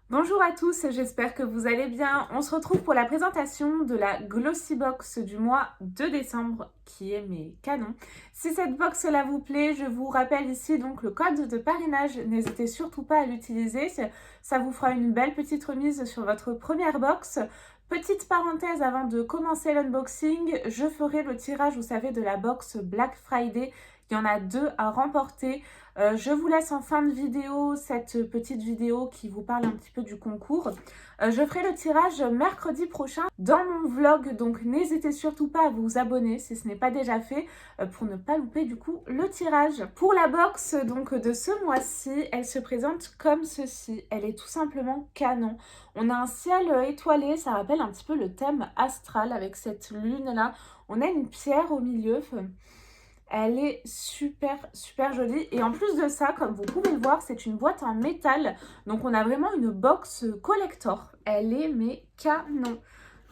Bonjour à tous, j'espère que vous allez bien. On se retrouve pour la présentation de la Glossy Box du mois de décembre qui est mes canons. Si cette box là vous plaît, je vous rappelle ici donc le code de parrainage. N'hésitez surtout pas à l'utiliser, ça vous fera une belle petite remise sur votre première box. Petite parenthèse avant de commencer l'unboxing, je ferai le tirage, vous savez, de la box Black Friday. Il y en a 2 à remporter. Je vous laisse en fin de vidéo cette petite vidéo qui vous parle un petit peu du concours. Je ferai le tirage mercredi prochain dans mon vlog, donc n'hésitez surtout pas à vous abonner si ce n'est pas déjà fait pour ne pas louper du coup le tirage. Pour la box donc de ce mois-ci, elle se présente comme ceci. Elle est tout simplement canon. On a un ciel étoilé, ça rappelle un petit peu le thème astral avec cette lune là. On a une pierre au milieu. Elle est super jolie et en plus de ça, comme vous pouvez le voir, c'est une boîte en métal. Donc on a vraiment une box collector. Elle est mais canon.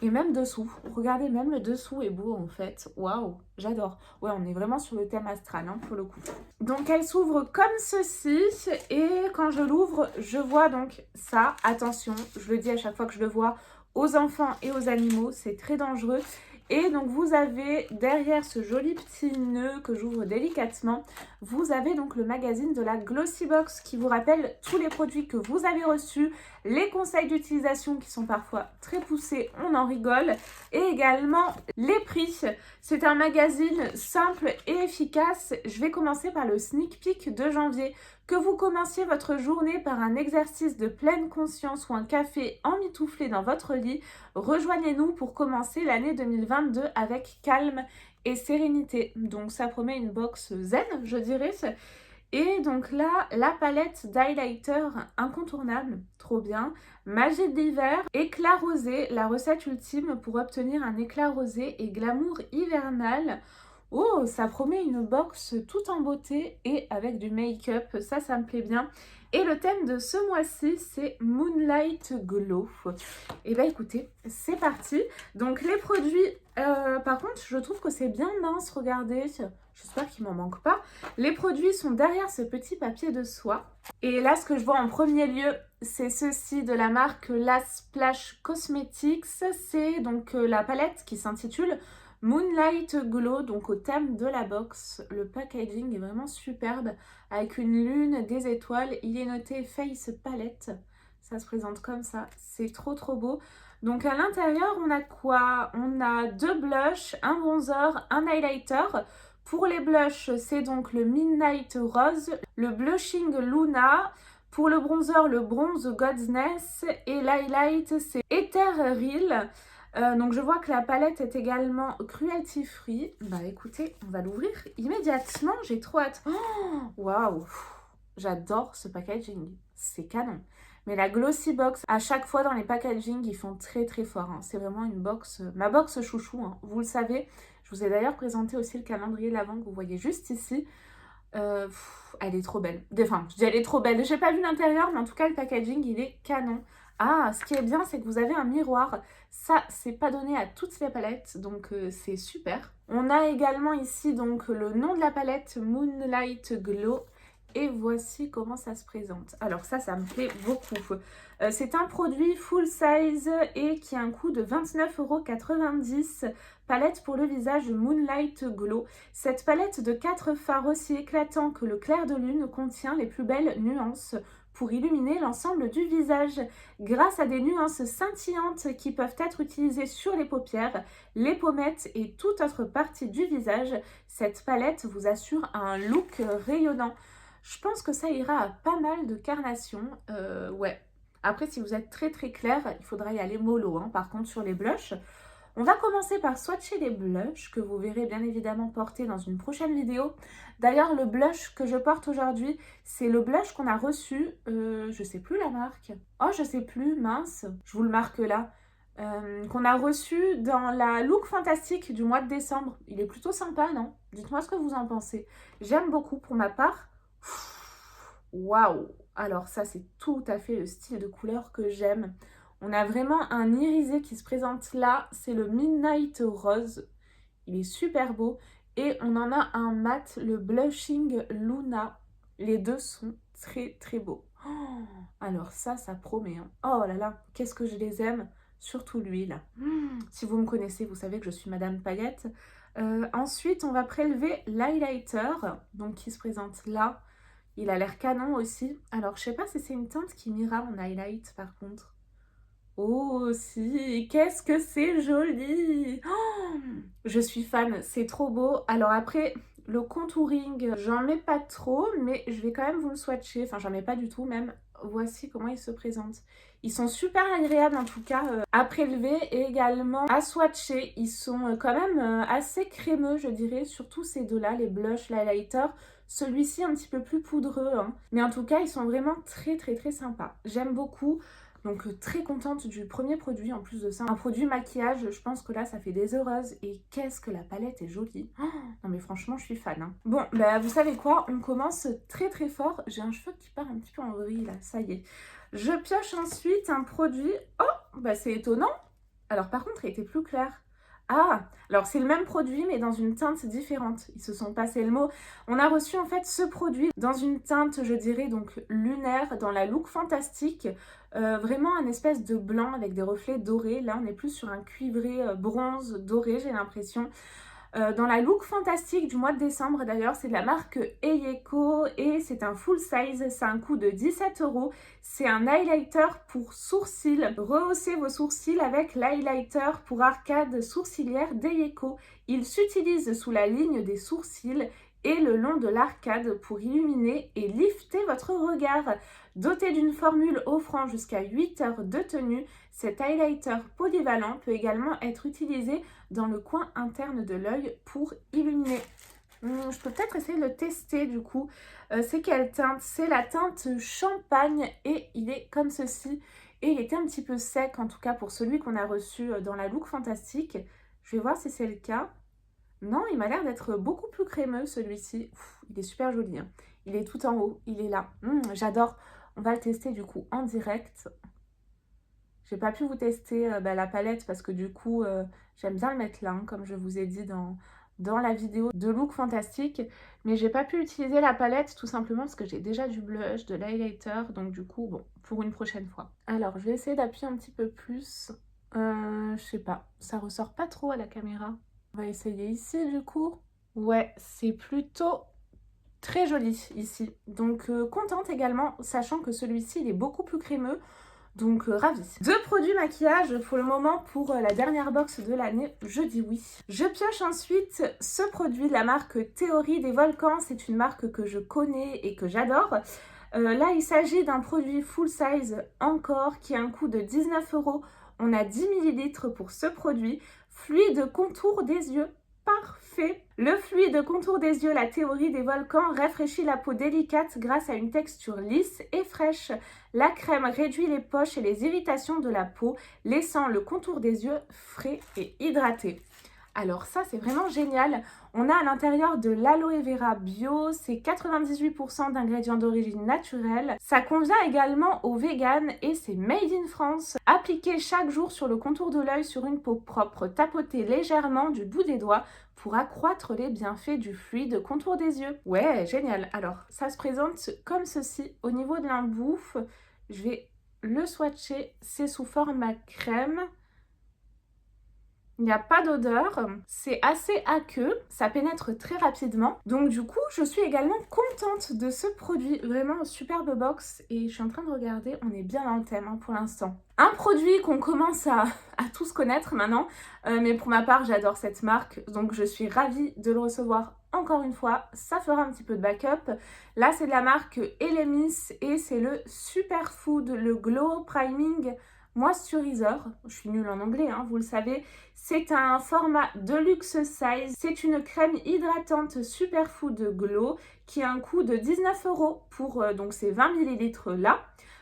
Et même dessous, regardez, même le dessous est beau en fait. Waouh, j'adore. Ouais, on est vraiment sur le thème astral hein, pour le coup. Donc elle s'ouvre comme ceci et quand je l'ouvre, je vois donc ça. Attention, je le dis à chaque fois que je le vois, aux enfants et aux animaux, c'est très dangereux. Et donc vous avez derrière ce joli petit nœud que j'ouvre délicatement, vous avez donc le magazine de la Glossy Box qui vous rappelle tous les produits que vous avez reçus, les conseils d'utilisation qui sont parfois très poussés, on en rigole, et également les prix. C'est un magazine simple et efficace. Je vais commencer par le sneak peek de janvier. Que vous commenciez votre journée par un exercice de pleine conscience ou un café emmitouflé dans votre lit, rejoignez-nous pour commencer l'année 2022 avec calme et sérénité. Donc ça promet une box zen, je dirais. Et donc là, la palette d'highlighter incontournable, trop bien. Magie de l'hiver, éclat rosé, la recette ultime pour obtenir un éclat rosé et glamour hivernal. Oh, ça promet une box tout en beauté et avec du make-up, ça me plaît bien. Et le thème de ce mois-ci, c'est Moonlight Glow. Et bah écoutez, c'est parti. Donc les produits, par contre, je trouve que c'est bien mince, regardez. J'espère qu'il m'en manque pas. Les produits sont derrière ce petit papier de soie. Et là, ce que je vois en premier lieu, c'est ceci de la marque La Splash Cosmetics. C'est donc la palette qui s'intitule Moonlight Glow, donc au thème de la box. Le packaging est vraiment superbe avec une lune, des étoiles. Il est noté Face Palette. Ça se présente comme ça. C'est trop beau. Donc à l'intérieur, on a quoi? On a 2 blushs, un bronzer, un highlighter. Pour les blushs, c'est donc le Midnight Rose, le Blushing Luna. Pour le bronzer, le Bronze Goddess. Et l'highlight, c'est Ethereal. Donc je vois que la palette est également cruelty free. Bah écoutez, on va l'ouvrir immédiatement. J'ai trop hâte. Waouh, j'adore ce packaging. C'est canon. Mais la Glossy Box, à chaque fois dans les packaging, ils font très fort. Hein. C'est vraiment une box, ma box chouchou. Hein. Vous le savez. Je vous ai d'ailleurs présenté aussi le calendrier de l'Avent que vous voyez juste ici. Elle est trop belle. Enfin, je dis elle est trop belle. J'ai pas vu l'intérieur, mais en tout cas, le packaging, il est canon. Ah, ce qui est bien, c'est que vous avez un miroir. Ça, c'est pas donné à toutes les palettes, donc c'est super. On a également ici donc le nom de la palette, Moonlight Glow. Et voici comment ça se présente. Alors ça me plaît beaucoup. C'est un produit full size et qui a un coût de 29,90 €. Palette pour le visage Moonlight Glow. Cette palette de 4 fards aussi éclatants que le clair de lune contient les plus belles nuances pour illuminer l'ensemble du visage. Grâce à des nuances scintillantes qui peuvent être utilisées sur les paupières, les pommettes et toute autre partie du visage, cette palette vous assure un look rayonnant. Je pense que ça ira à pas mal de carnations. Ouais. Après, si vous êtes très clair, il faudra y aller mollo. Hein. Par contre, sur les blushs, on va commencer par swatcher les blushs que vous verrez bien évidemment porter dans une prochaine vidéo. D'ailleurs, le blush que je porte aujourd'hui, c'est le blush qu'on a reçu, je sais plus la marque. Oh, je sais plus, mince, je vous le marque là. Qu'on a reçu dans la Look Fantastique du mois de décembre. Il est plutôt sympa, non? Dites-moi ce que vous en pensez. J'aime beaucoup pour ma part. Waouh! Alors ça, c'est tout à fait le style de couleur que j'aime. On a vraiment un irisé qui se présente là. C'est le Midnight Rose. Il est super beau. Et on en a un mat, le Blushing Luna. Les deux sont très beaux. Alors ça promet, hein. Oh là là, qu'est-ce que je les aime, surtout lui là. Si vous me connaissez, vous savez que je suis Madame Paillette. Ensuite, on va prélever l'highlighter, donc qui se présente là. Il a l'air canon aussi. Alors, je sais pas si c'est une teinte qui m'ira en highlight par contre. Oh si, qu'est-ce que c'est joli! Oh, je suis fan, c'est trop beau. Alors après, le contouring, j'en mets pas trop, mais je vais quand même vous le swatcher. Enfin, j'en mets pas du tout même. Voici comment ils se présentent. Ils sont super agréables en tout cas à prélever et également à swatcher. Ils sont quand même assez crémeux, je dirais, surtout ces deux-là, les blushs, l'highlighter. Celui-ci un petit peu plus poudreux, hein. Mais en tout cas, ils sont vraiment très sympas. J'aime beaucoup. Donc très contente du premier produit en plus de ça. Un produit maquillage, je pense que là ça fait des heureuses. Et qu'est-ce que la palette est jolie. Oh, non mais franchement je suis fan, hein. Bon, bah vous savez quoi, on commence très fort. J'ai un cheveu qui part un petit peu en vrille là, ça y est. Je pioche ensuite un produit. Oh, bah c'est étonnant. Alors par contre il était plus clair. Ah, alors c'est le même produit mais dans une teinte différente. Ils se sont passés le mot. On a reçu en fait ce produit dans une teinte, je dirais donc lunaire, dans la Look Fantastique. Vraiment un espèce de blanc avec des reflets dorés. Là on est plus sur un cuivré bronze doré, j'ai l'impression. Dans la Look Fantastique du mois de décembre d'ailleurs, c'est de la marque Eyeko et c'est un full size, c'est un coût de 17 €. C'est un highlighter pour sourcils. Rehaussez vos sourcils avec l'highlighter pour arcade sourcilière d'Eyeko. Il s'utilise sous la ligne des sourcils et le long de l'arcade pour illuminer et lifter votre regard. Doté d'une formule offrant jusqu'à 8 heures de tenue, cet highlighter polyvalent peut également être utilisé dans le coin interne de l'œil pour illuminer. Je peux peut-être essayer de le tester du coup. C'est quelle teinte? C'est la teinte champagne et il est comme ceci. Et il était un petit peu sec en tout cas pour celui qu'on a reçu dans la Look Fantastique. Je vais voir si c'est le cas. Non, il m'a l'air d'être beaucoup plus crémeux celui-ci. Il est super joli, hein. Il est tout en haut, il est là. J'adore. On va le tester du coup en direct. J'ai pas pu vous tester la palette parce que du coup, j'aime bien le mettre là, hein, comme je vous ai dit dans la vidéo de Look Fantastique. Mais j'ai pas pu utiliser la palette tout simplement parce que j'ai déjà du blush, de l'highlighter. Donc du coup, bon, pour une prochaine fois. Alors, je vais essayer d'appuyer un petit peu plus. Je sais pas, ça ressort pas trop à la caméra. On va essayer ici du coup. Ouais, c'est plutôt très joli ici. Donc contente également, sachant que celui-ci, il est beaucoup plus crémeux. Donc ravie. Deux produits maquillage pour le moment pour la dernière box de l'année, je dis oui. Je pioche ensuite ce produit de la marque Théorie des Volcans. C'est une marque que je connais et que j'adore. Là, il s'agit d'un produit full size encore qui a un coût de 19 €. On a 10 ml pour ce produit. Fluide contour des yeux. Parfait. Le fluide contour des yeux, la Théorie des Volcans, rafraîchit la peau délicate grâce à une texture lisse et fraîche. La crème réduit les poches et les irritations de la peau, laissant le contour des yeux frais et hydraté. Alors ça, c'est vraiment génial. On a à l'intérieur de l'aloe vera bio, c'est 98% d'ingrédients d'origine naturelle. Ça convient également aux véganes et c'est made in France. Appliquez chaque jour sur le contour de l'œil sur une peau propre. Tapotez légèrement du bout des doigts pour accroître les bienfaits du fluide contour des yeux. Ouais, génial. Alors, ça se présente comme ceci. Au niveau de l'embouffe, je vais le swatcher. C'est sous format crème. Il n'y a pas d'odeur, c'est assez aqueux, ça pénètre très rapidement. Donc du coup, je suis également contente de ce produit. Vraiment superbe box et je suis en train de regarder, on est bien dans le thème hein, pour l'instant. Un produit qu'on commence à tous connaître maintenant, mais pour ma part, j'adore cette marque. Donc je suis ravie de le recevoir encore une fois. Ça fera un petit peu de backup. Là, c'est de la marque Elemis et c'est le Superfood, le Glow Priming Moisturizer. Je suis nulle en anglais, hein, vous le savez. C'est un format deluxe size. C'est une crème hydratante Superfood Glow qui a un coût de 19 € pour donc ces 20 ml là.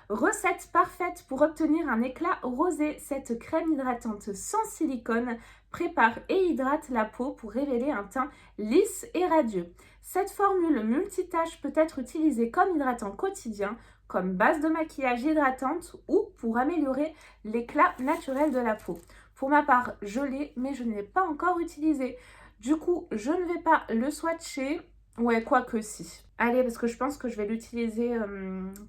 Recette parfaite pour obtenir un éclat rosé. Cette crème hydratante sans silicone prépare et hydrate la peau pour révéler un teint lisse et radieux. Cette formule multitâche peut être utilisée comme hydratant quotidien, comme base de maquillage hydratante ou pour améliorer l'éclat naturel de la peau. Pour ma part, je l'ai, mais je ne l'ai pas encore utilisé. Du coup, je ne vais pas le swatcher. Ouais, quoique si. Allez, parce que je pense que je vais l'utiliser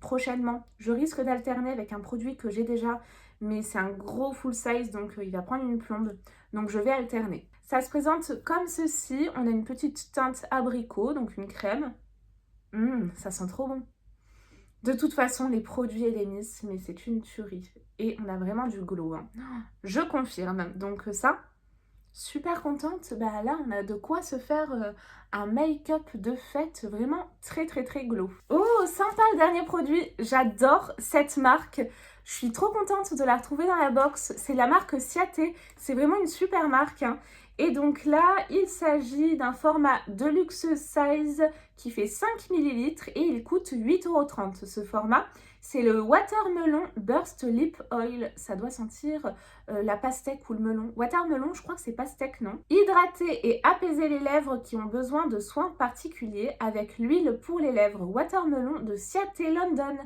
prochainement. Je risque d'alterner avec un produit que j'ai déjà, mais c'est un gros full size, donc il va prendre une plombe. Donc je vais alterner. Ça se présente comme ceci. On a une petite teinte abricot, donc une crème. Ça sent trop bon. De toute façon, les produits et les miss, mais c'est une tuerie. Et on a vraiment du glow, hein. Je confirme. Donc ça, super contente. Bah là, on a de quoi se faire un make-up de fête vraiment très très très glow. Oh, sympa le dernier produit. J'adore cette marque. Je suis trop contente de la retrouver dans la box. C'est la marque Ciaté. C'est vraiment une super marque, hein. Et donc là, il s'agit d'un format Deluxe Size qui fait 5 ml et il coûte 8,30 € ce format. C'est le Watermelon Burst Lip Oil. Ça doit sentir la pastèque ou le melon. Watermelon, je crois que c'est pastèque, non? Hydrater et apaiser les lèvres qui ont besoin de soins particuliers avec l'huile pour les lèvres Watermelon de Ciaté London.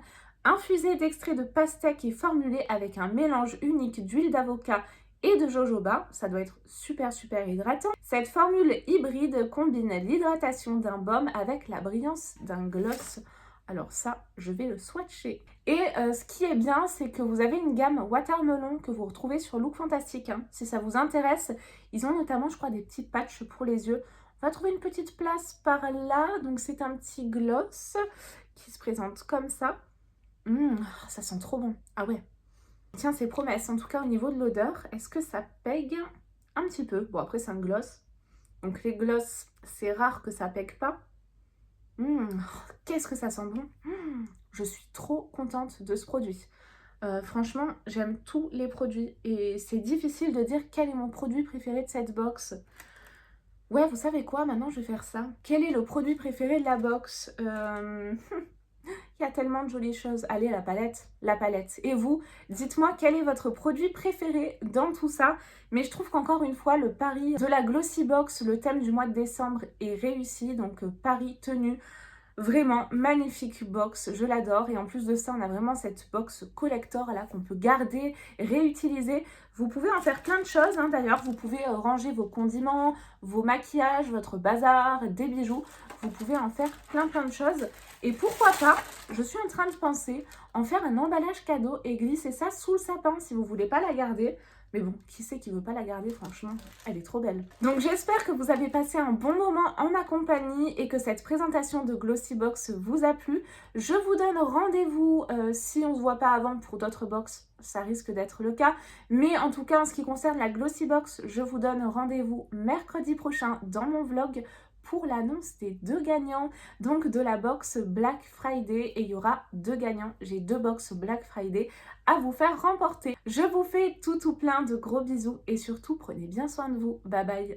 Infusé d'extrait de pastèque et formulé avec un mélange unique d'huile d'avocat et de jojoba, ça doit être super super hydratant. Cette formule hybride combine l'hydratation d'un baume avec la brillance d'un gloss. Alors ça, je vais le swatcher. Et ce qui est bien, c'est que vous avez une gamme Watermelon que vous retrouvez sur Look Fantastic, hein. Si ça vous intéresse, ils ont notamment, je crois, des petits patchs pour les yeux. On va trouver une petite place par là. Donc c'est un petit gloss qui se présente comme ça. Ça sent trop bon. Ah ouais. Tiens, c'est promesse. En tout cas, au niveau de l'odeur, est-ce que ça pègue un petit peu? Bon, après, c'est un gloss. Donc, les gloss, c'est rare que ça pègue pas. Qu'est-ce que ça sent bon. Je suis trop contente de ce produit. Franchement, j'aime tous les produits. Et c'est difficile de dire quel est mon produit préféré de cette box. Ouais, vous savez quoi? Maintenant, je vais faire ça. Quel est le produit préféré de la box? Il y a tellement de jolies choses. Allez, la palette, la palette. Et vous, dites-moi quel est votre produit préféré dans tout ça. Mais je trouve qu'encore une fois, le pari de la Glossy Box, le thème du mois de décembre, est réussi. Donc, pari tenu. Vraiment magnifique box, je l'adore. Et en plus de ça, on a vraiment cette box collector là qu'on peut garder, réutiliser. Vous pouvez en faire plein de choses, hein, d'ailleurs. Vous pouvez ranger vos condiments, vos maquillages, votre bazar, des bijoux. Vous pouvez en faire plein de choses. Et pourquoi pas, je suis en train de penser en faire un emballage cadeau et glisser ça sous le sapin si vous voulez pas la garder. Mais bon, qui c'est qui veut pas la garder, franchement, elle est trop belle. Donc j'espère que vous avez passé un bon moment en ma compagnie et que cette présentation de Glossy Box vous a plu. Je vous donne rendez-vous si on ne se voit pas avant pour d'autres box, ça risque d'être le cas. Mais en tout cas, en ce qui concerne la Glossy Box, je vous donne rendez-vous mercredi prochain dans mon vlog pour l'annonce des 2 gagnants, donc de la box Black Friday, et il y aura 2 gagnants. J'ai 2 box Black Friday à vous faire remporter. Je vous fais tout plein de gros bisous et surtout prenez bien soin de vous. Bye bye.